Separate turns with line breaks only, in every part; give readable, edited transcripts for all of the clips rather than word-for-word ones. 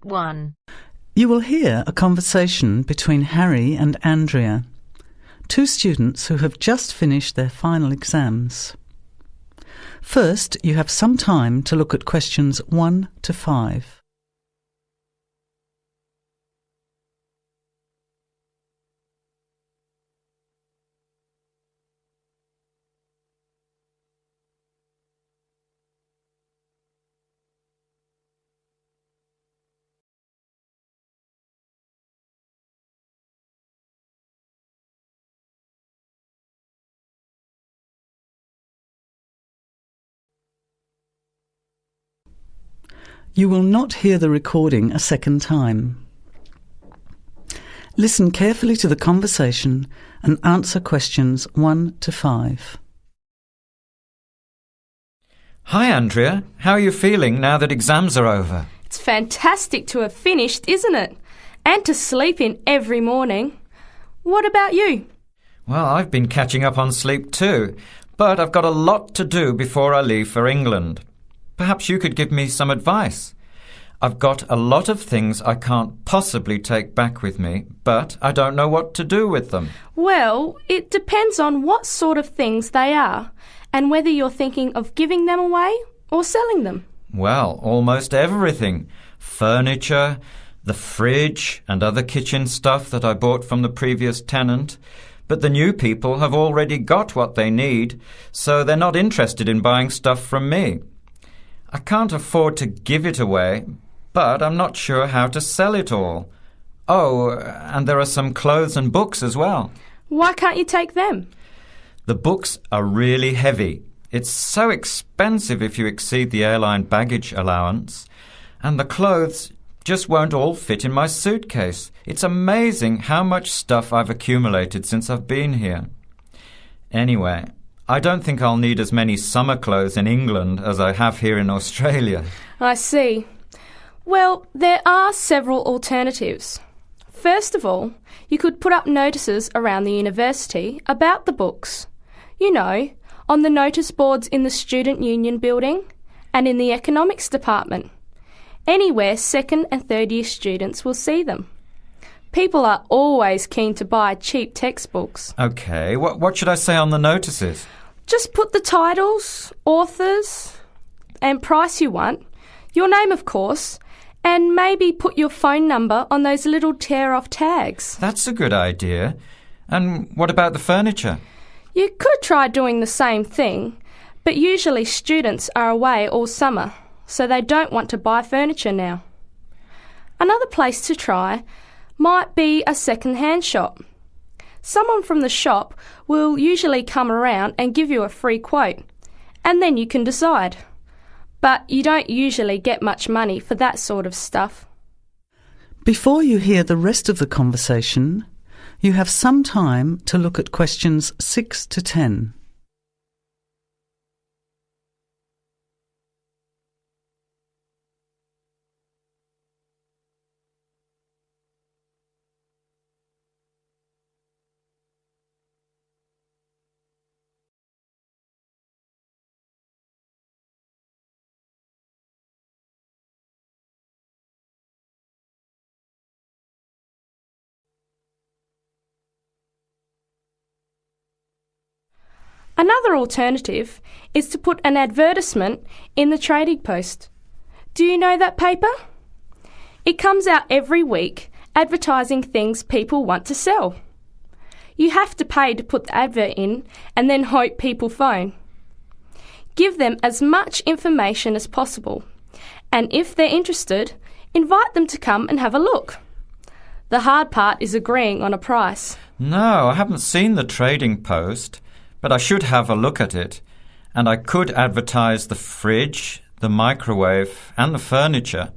1.
You will hear a conversation between Harry and Andrea, two students who have just finished their final exams. First, you have some time to look at questions 1 to 5. You will not hear the recording a second time. Listen carefully to the conversation and answer questions 1 to 5.
Hi, Andrea. How are you feeling now that exams are over?
It's fantastic to have finished, isn't it? And to sleep in every morning. What about you?
Well, I've been catching up on sleep too, but I've got a lot to do before I leave for England. Perhaps you could give me some advice. I've got a lot of things I can't possibly take back with me, but I don't know what to do with them.
Well, it depends on what sort of things they are and whether you're thinking of giving them away or selling them.
Well, almost everything. Furniture, the fridge and other kitchen stuff that I bought from the previous tenant. But the new people have already got what they need, so they're not interested in buying stuff from me. I can't afford to give it away, but I'm not sure how to sell it all. Oh, and there are some clothes and books as well.
Why can't you take them?
The books are really heavy. It's so expensive if you exceed the airline baggage allowance. And the clothes just won't all fit in my suitcase. It's amazing how much stuff I've accumulated since I've been here. Anyway, I don't think I'll need as many summer clothes in England as I have here in Australia.
I see. Well, there are several alternatives. First of all, you could put up notices around the university about the books. You know, on the notice boards in the Student Union building and in the economics department. Anywhere second and third year students will see them. People are always keen to buy cheap textbooks.
OK, what should I say on the notices?
Just put the titles, authors and price you want, your name of course, and maybe put your phone number on those little tear-off tags.
That's a good idea. And what about the furniture?
You could try doing the same thing, but usually students are away all summer, so they don't want to buy furniture now. Another place to try might be a second-hand shop. Someone from the shop will usually come around and give you a free quote, and then you can decide. But you don't usually get much money for that sort of stuff.
Before you hear the rest of the conversation, you have some time to look at questions 6 to 10.
Another alternative is to put an advertisement in the Trading Post. Do you know that paper? It comes out every week advertising things people want to sell. You have to pay to put the advert in and then hope people phone. Give them as much information as possible, and if they're interested, invite them to come and have a look. The hard part is agreeing on a price.
No, I haven't seen the Trading Post. But I should have a look at it, and I could advertise the fridge, the microwave and the furniture.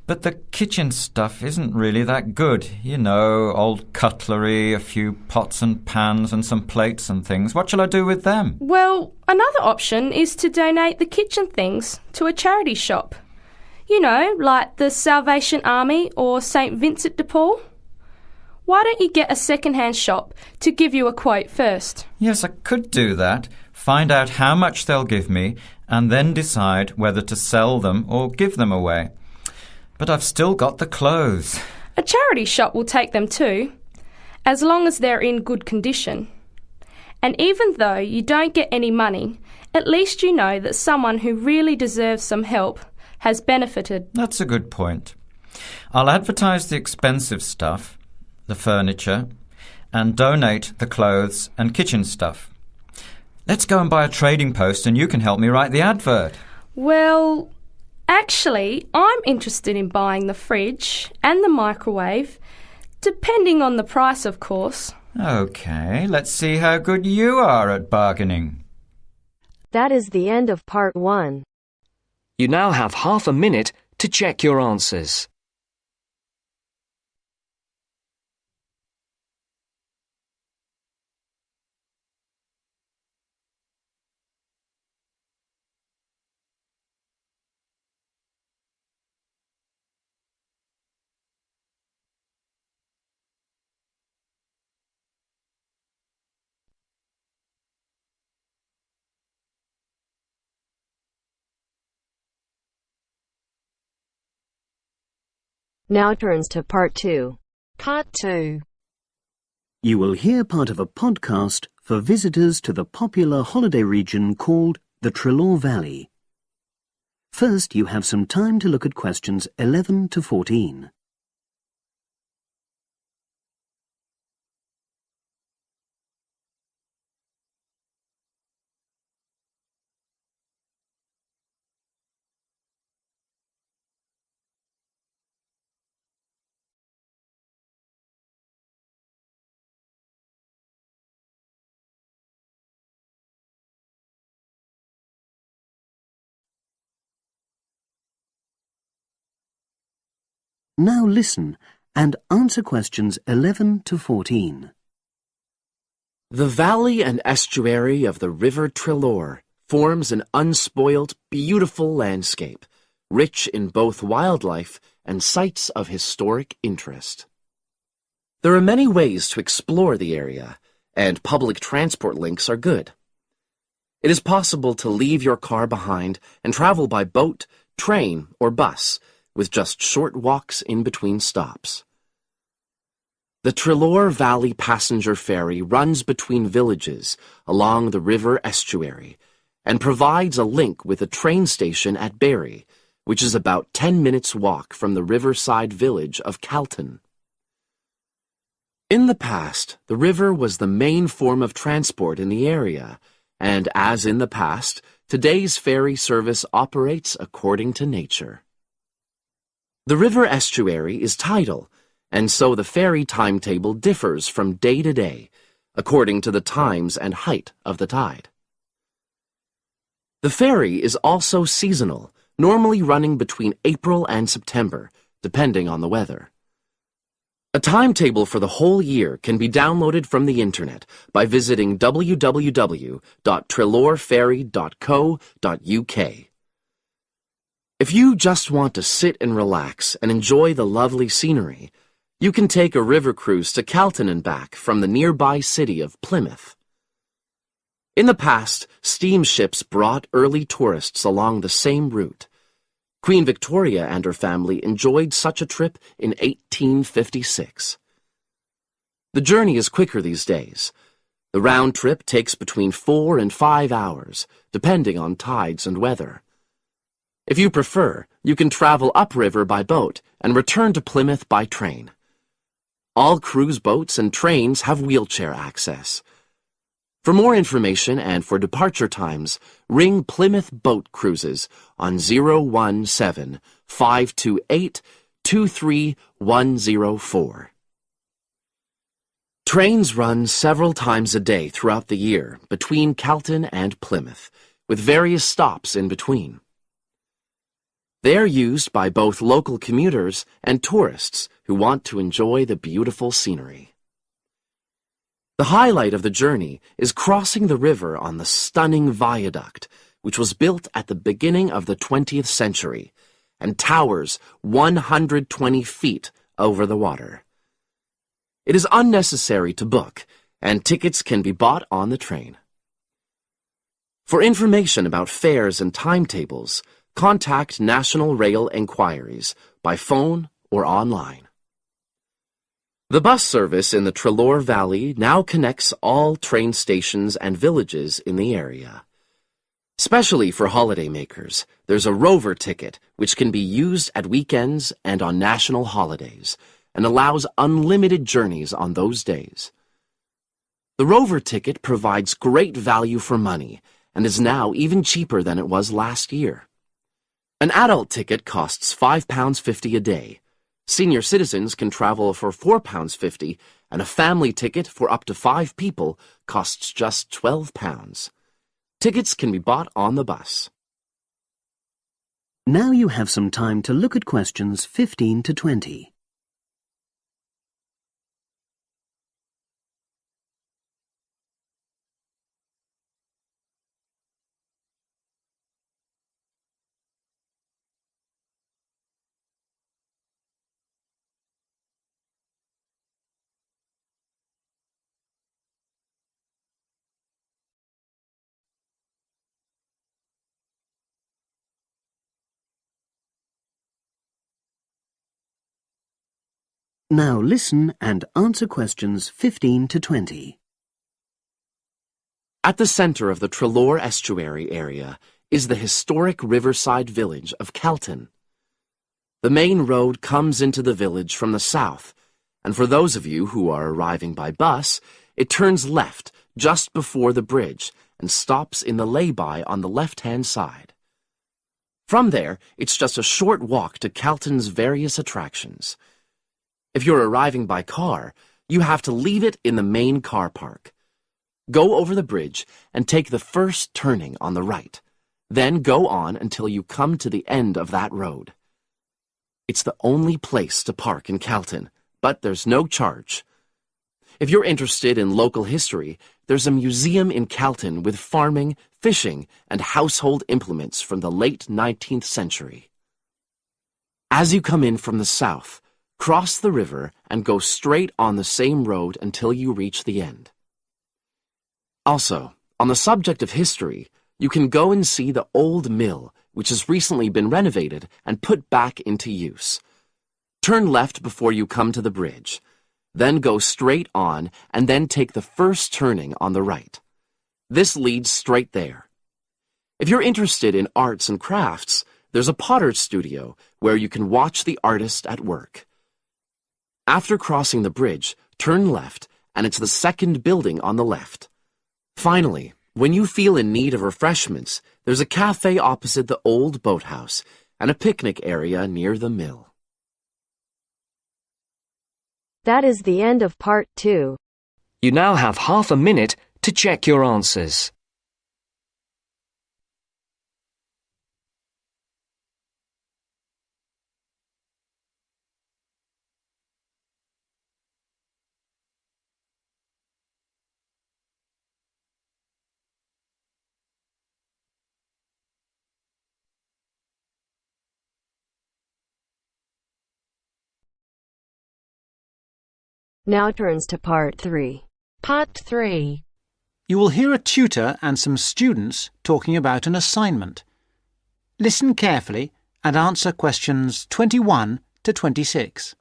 But the kitchen stuff isn't really that good. You know, old cutlery, a few pots and pans and some plates and things. What shall I do with them?
Well, another option is to donate the kitchen things to a charity shop. You know, like the Salvation Army or St. Vincent de Paul. Why don't you get a second-hand shop to give you a quote first?
Yes, I could do that. Find out how much they'll give me and then decide whether to sell them or give them away. But I've still got the clothes.
A charity shop will take them too, as long as they're in good condition. And even though you don't get any money, at least you know that someone who really deserves some help has benefited.
That's a good point. I'll advertise the expensive stuff, the furniture, and donate the clothes and kitchen stuff. Let's go and buy a trading post and you can help me write the advert.
Well, actually, I'm interested in buying the fridge and the microwave, depending on the price, of course.
OK, let's see how good you are at bargaining.
That is the end of part 1.
You now have half a minute to check your answers.
Now turns to part 2.
Part 2.
You will hear part of a podcast for visitors to the popular holiday region called the Trelaw Valley. First, you have some time to look at questions 11 to 14. Now listen and answer questions 11 to 14.
The valley and estuary of the River Trelaw forms an unspoilt, beautiful landscape, rich in both wildlife and sites of historic interest. There are many ways to explore the area, and public transport links are good. It is possible to leave your car behind and travel by boat, train, or bus, with just short walks in between stops. The Trelaw Valley Passenger Ferry runs between villages along the river estuary and provides a link with a train station at Barry, which is about 10 minutes' walk from the riverside village of Calton. In the past, the river was the main form of transport in the area, and as in the past, today's ferry service operates according to nature. The river estuary is tidal, and so the ferry timetable differs from day to day, according to the times and height of the tide. The ferry is also seasonal, normally running between April and September, depending on the weather. A timetable for the whole year can be downloaded from the internet by visiting www.trelawferry.co.uk. If you just want to sit and relax and enjoy the lovely scenery, you can take a river cruise to Calton and back from the nearby city of Plymouth. In the past, steamships brought early tourists along the same route. Queen Victoria and her family enjoyed such a trip in 1856. The journey is quicker these days. The round trip takes between 4 and 5 hours, depending on tides and weather. If you prefer, you can travel upriver by boat and return to Plymouth by train. All cruise boats and trains have wheelchair access. For more information and for departure times, ring Plymouth Boat Cruises on 017-528-23104. Trains run several times a day throughout the year between Calton and Plymouth, with various stops in between. They are used by both local commuters and tourists who want to enjoy the beautiful scenery. The highlight of the journey is crossing the river on the stunning viaduct, which was built at the beginning of the 20th century and towers 120 feet over the water. It is unnecessary to book, and tickets can be bought on the train. For information about fares and timetables, contact National Rail Enquiries, by phone or online. The bus service in the Trelaw Valley now connects all train stations and villages in the area. Especially for holidaymakers, there's a Rover ticket which can be used at weekends and on national holidays and allows unlimited journeys on those days. The Rover ticket provides great value for money and is now even cheaper than it was last year. An adult ticket costs £5.50 a day. Senior citizens can travel for £4.50, and a family ticket for up to 5 people costs just £12. Tickets can be bought on the bus.
Now you have some time to look at questions 15 to 20. Now listen and answer questions 15 to 20.
At the center of the Trelaw Estuary area is the historic riverside village of Calton. The main road comes into the village from the south, and for those of you who are arriving by bus, it turns left just before the bridge and stops in the lay-by on the left-hand side. From there, it's just a short walk to Calton's various attractions. If you're arriving by car, you have to leave it in the main car park. Go over the bridge and take the first turning on the right. Then go on until you come to the end of that road. It's the only place to park in Calton, but there's no charge. If you're interested in local history, there's a museum in Calton with farming, fishing, and household implements from the late 19th century. As you come in from the south, cross the river and go straight on the same road until you reach the end. Also, on the subject of history, you can go and see the old mill, which has recently been renovated and put back into use. Turn left before you come to the bridge. Then go straight on and then take the first turning on the right. This leads straight there. If you're interested in arts and crafts, there's a potter's studio where you can watch the artist at work. After crossing the bridge, turn left, and it's the second building on the left. Finally, when you feel in need of refreshments, there's a cafe opposite the old boathouse and a picnic area near the mill.
That is the end of part 2.
You now have half a minute to check your answers.
Now turns to part 3.
Part 3.
You will hear a tutor and some students talking about an assignment. Listen carefully and answer questions 21 to 26.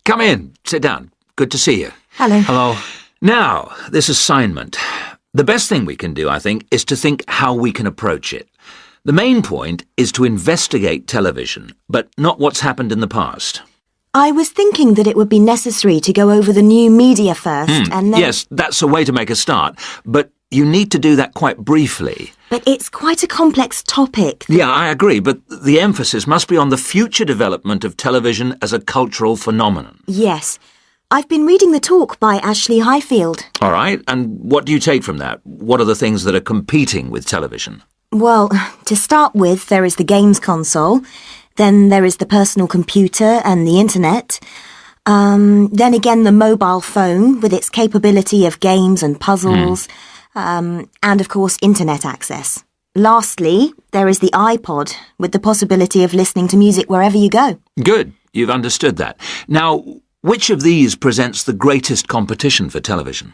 Come in. Sit down. Good to see you.
Hello.
Hello. Now, this assignment. The best thing we can do, I think, is to think how we can approach it. The main point is to investigate television, but not what's happened in the past.
I was thinking that it would be necessary to go over the new media first and then...
Yes, that's a way to make a start, but you need to do that quite briefly.
But it's quite a complex topic.
Yeah, I agree, but the emphasis must be on the future development of television as a cultural phenomenon.
Yes. I've been reading the talk by Ashley Highfield.
All right, and what do you take from that? What are the things that are competing with television?
Well, to start with, there is the games console. Then there is the personal computer and the internet. Then again the mobile phone with its capability of games and puzzles. And of course internet access. Lastly, there is the iPod with the possibility of listening to music wherever you go.
Good, you've understood that. Now, which of these presents the greatest competition for television?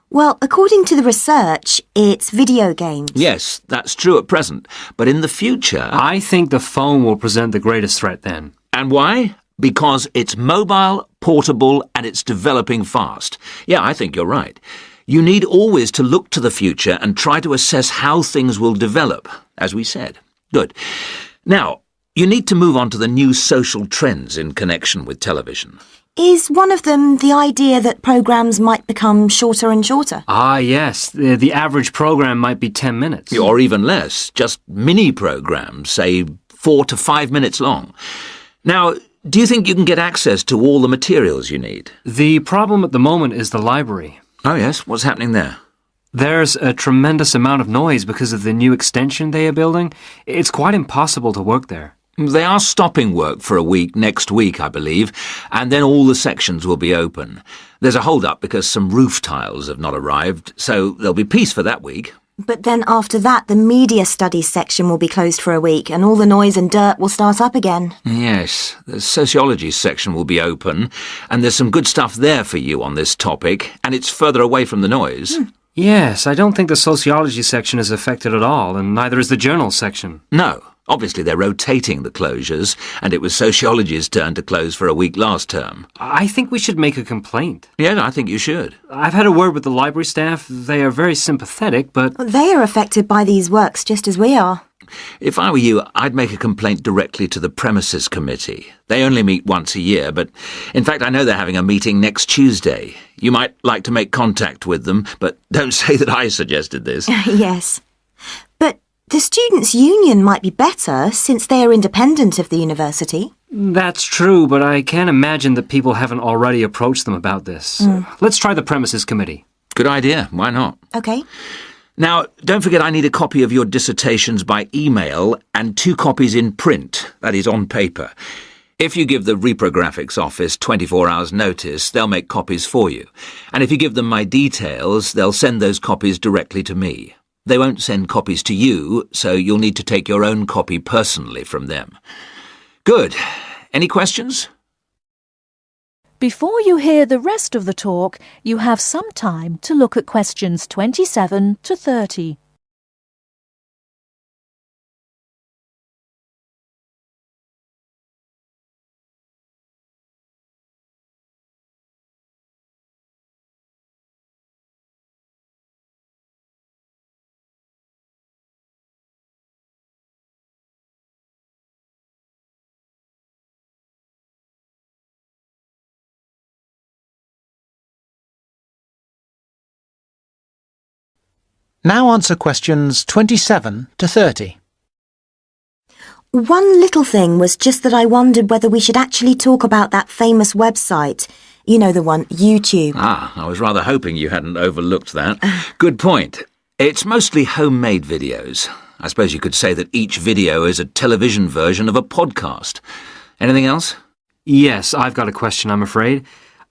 Well, according to the research, it's video games.
Yes, that's true at present, but in the future...
I think the phone will present the greatest threat then.
And why? Because it's mobile, portable, and it's developing fast. Yeah, I think you're right. You need always to look to the future and try to assess how things will develop, as we said. Good. Now, you need to move on to the new social trends in connection with television.
Is one of them the idea that programmes might become shorter and shorter?
Ah, yes. The average programme might be 10 minutes.
Or even less. Just mini-programmes, say 4 to 5 minutes long. Now, do you think you can get access to all the materials you need?
The problem at the moment is the library.
Oh, yes? What's happening there?
There's a tremendous amount of noise because of the new extension they are building. It's quite impossible to work there.
They are stopping work for a week next week, I believe, and then all the sections will be open. There's a hold-up because some roof tiles have not arrived, so there'll be peace for that week.
But then after that, the media studies section will be closed for a week and all the noise and dirt will start up again.
Yes, the sociology section will be open, and there's some good stuff there for you on this topic, and it's further away from the noise.
Yes, I don't think the sociology section is affected at all, and neither is the journal section.
No. Obviously, they're rotating the closures, and it was sociology's turn to close for a week last term.
I think we should make a complaint.
Yeah, I think you should.
I've had a word with the library staff. They are very sympathetic, but...
They are affected by these works just as we are.
If I were you, I'd make a complaint directly to the premises committee. They only meet once a year, but in fact I know they're having a meeting next Tuesday. You might like to make contact with them, but don't say that I suggested this.
Yes. But the Students' Union might be better since they are independent of the university.
That's true, but I can't imagine that people haven't already approached them about this. Let's try the premises committee.
Good idea. Why not?
OK.
Now, don't forget I need a copy of your dissertations by email and 2 copies in print, that is, on paper. If you give the reprographics office 24 hours' notice, they'll make copies for you. And if you give them my details, they'll send those copies directly to me. They won't send copies to you, so you'll need to take your own copy personally from them. Good. Any questions?
Before you hear the rest of the talk, you have some time to look at questions 27 to 30.
Now answer questions 27 to 30.
One little thing was just that I wondered whether we should actually talk about that famous website. You know the one, YouTube.
Ah, I was rather hoping you hadn't overlooked that. Good point. It's mostly homemade videos. I suppose you could say that each video is a television version of a podcast. Anything else?
Yes, I've got a question, I'm afraid.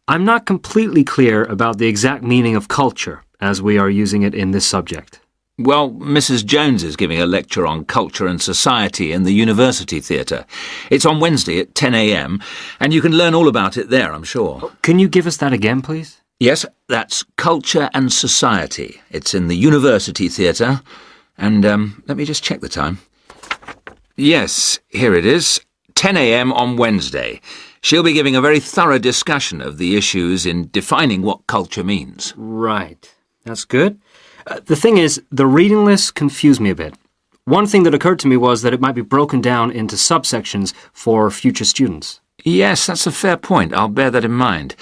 I'm not completely clear about the exact meaning of culture, as we are using it in this subject.
Well, Mrs. Jones is giving a lecture on culture and society in the University Theatre. It's on Wednesday at 10 a.m, and you can learn all about it there, I'm sure.
Can you give us that again, please?
Yes, that's Culture and Society. It's in the University Theatre. And, let me just check the time. Yes, here it is. 10 a.m. on Wednesday. She'll be giving a very thorough discussion of the issues in defining what culture means.
Right. That's good. The thing is, the reading list confused me a bit. One thing that occurred to me was that it might be broken down into subsections for future students.
Yes, that's a fair point. I'll bear that in mind.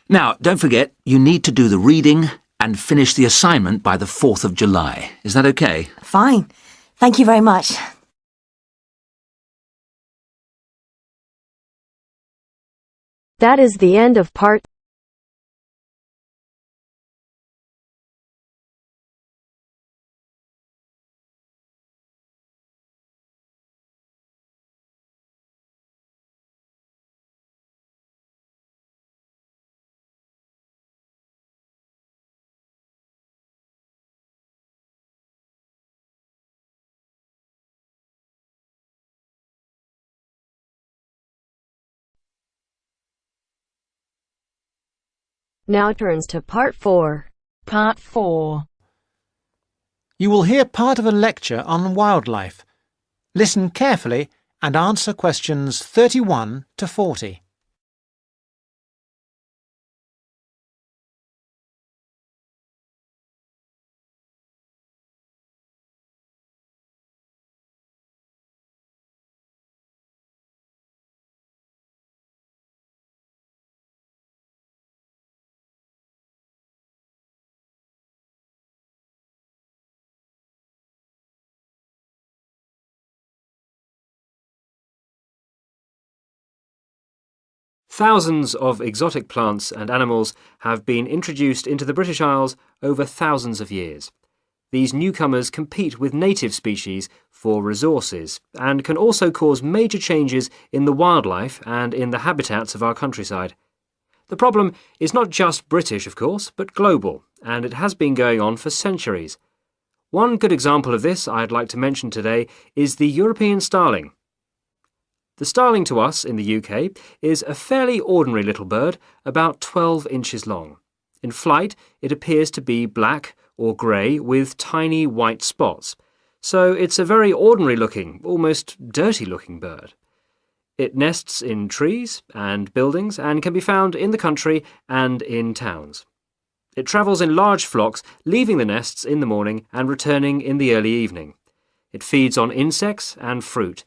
Now, don't forget, you need to do the reading and finish the assignment by the 4th of July. Is that okay?
Fine. Thank you very much.
That is the end of part Now turns to Part 4.
Part 4.
You will hear part of a lecture on wildlife. Listen carefully and answer questions 31 to 40.
Thousands of exotic plants and animals have been introduced into the British Isles over thousands of years. These newcomers compete with native species for resources and can also cause major changes in the wildlife and in the habitats of our countryside. The problem is not just British, of course, but global, and it has been going on for centuries. One good example of this I'd like to mention today is the European starling. The starling to us in the UK is a fairly ordinary little bird, about 12 inches long. In flight, it appears to be black or grey with tiny white spots. So it's a very ordinary-looking, almost dirty-looking bird. It nests in trees and buildings and can be found in the country and in towns. It travels in large flocks, leaving the nests in the morning and returning in the early evening. It feeds on insects and fruit.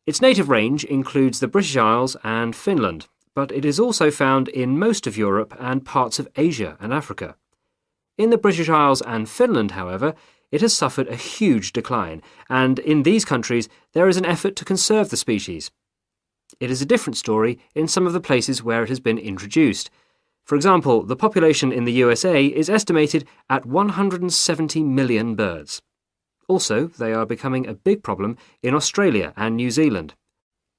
Its native range includes the British Isles and Finland, but it is also found in most of Europe and parts of Asia and Africa. In the British Isles and Finland, however, it has suffered a huge decline, and in these countries there is an effort to conserve the species. It is a different story in some of the places where it has been introduced. For example, the population in the USA is estimated at 170 million birds. Also, they are becoming a big problem in Australia and New Zealand.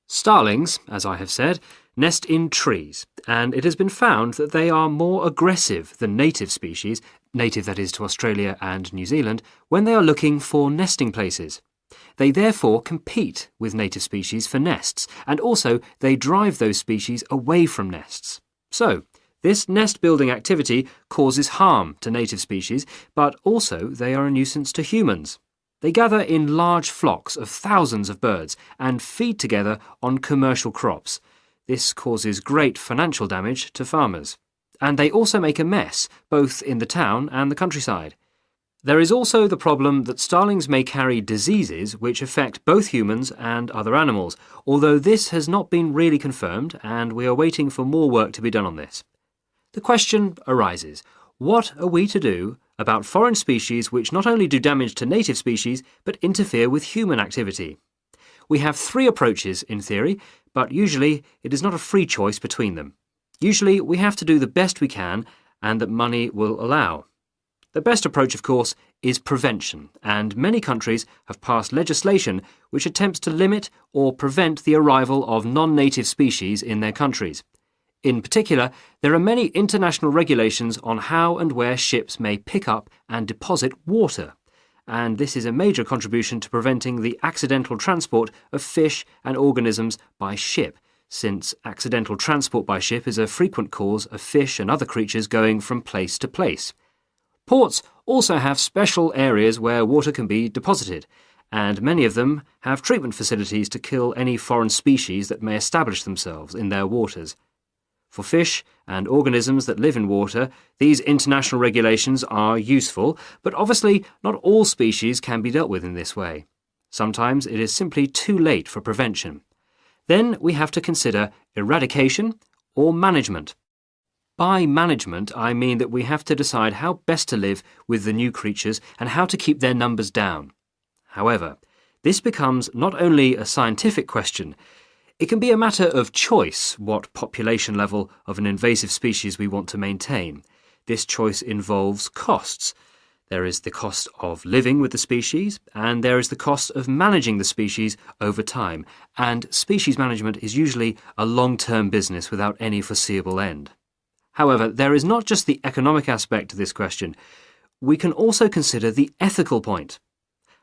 Starlings, as I have said, nest in trees, and it has been found that they are more aggressive than native species, native that is to Australia and New Zealand, when they are looking for nesting places. They therefore compete with native species for nests, and also they drive those species away from nests. So, this nest-building activity causes harm to native species, but also they are a nuisance to humans. They gather in large flocks of thousands of birds and feed together on commercial crops. This causes great financial damage to farmers. And they also make a mess, both in the town and the countryside. There is also the problem that starlings may carry diseases which affect both humans and other animals, although this has not been really confirmed and we are waiting for more work to be done on this. The question arises, what are we to do about foreign species which not only do damage to native species but interfere with human activity? We have three approaches in theory, but usually it is not a free choice between them. Usually we have to do the best we can and that money will allow. The best approach, of course, is prevention, and many countries have passed legislation which attempts to limit or prevent the arrival of non-native species in their countries. In particular, there are many international regulations on how and where ships may pick up and deposit water, and this is a major contribution to preventing the accidental transport of fish and organisms by ship, since accidental transport by ship is a frequent cause of fish and other creatures going from place to place. Ports also have special areas where water can be deposited, and many of them have treatment facilities to kill any foreign species that may establish themselves in their waters. For fish and organisms that live in water, these international regulations are useful, but obviously not all species can be dealt with in this way. Sometimes it is simply too late for prevention. Then we have to consider eradication or management. By management, I mean that we have to decide how best to live with the new creatures and how to keep their numbers down. However, this becomes not only a scientific question, it can be a matter of choice what population level of an invasive species we want to maintain. This choice involves costs. There is the cost of living with the species, and there is the cost of managing the species over time, and species management is usually a long-term business without any foreseeable end. However, there is not just the economic aspect to this question. We can also consider the ethical point.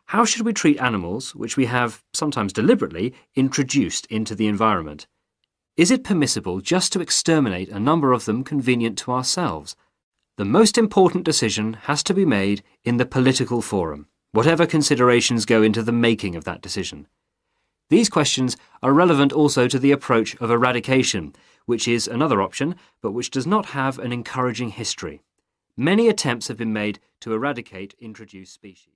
How should we treat animals which we have, sometimes deliberately, introduced into the environment? Is it permissible just to exterminate a number of them convenient to ourselves? The most important decision has to be made in the political forum, whatever considerations go into the making of that decision. These questions are relevant also to the approach of eradication, which is another option, but which does not have an encouraging history. Many attempts have been made to eradicate introduced species.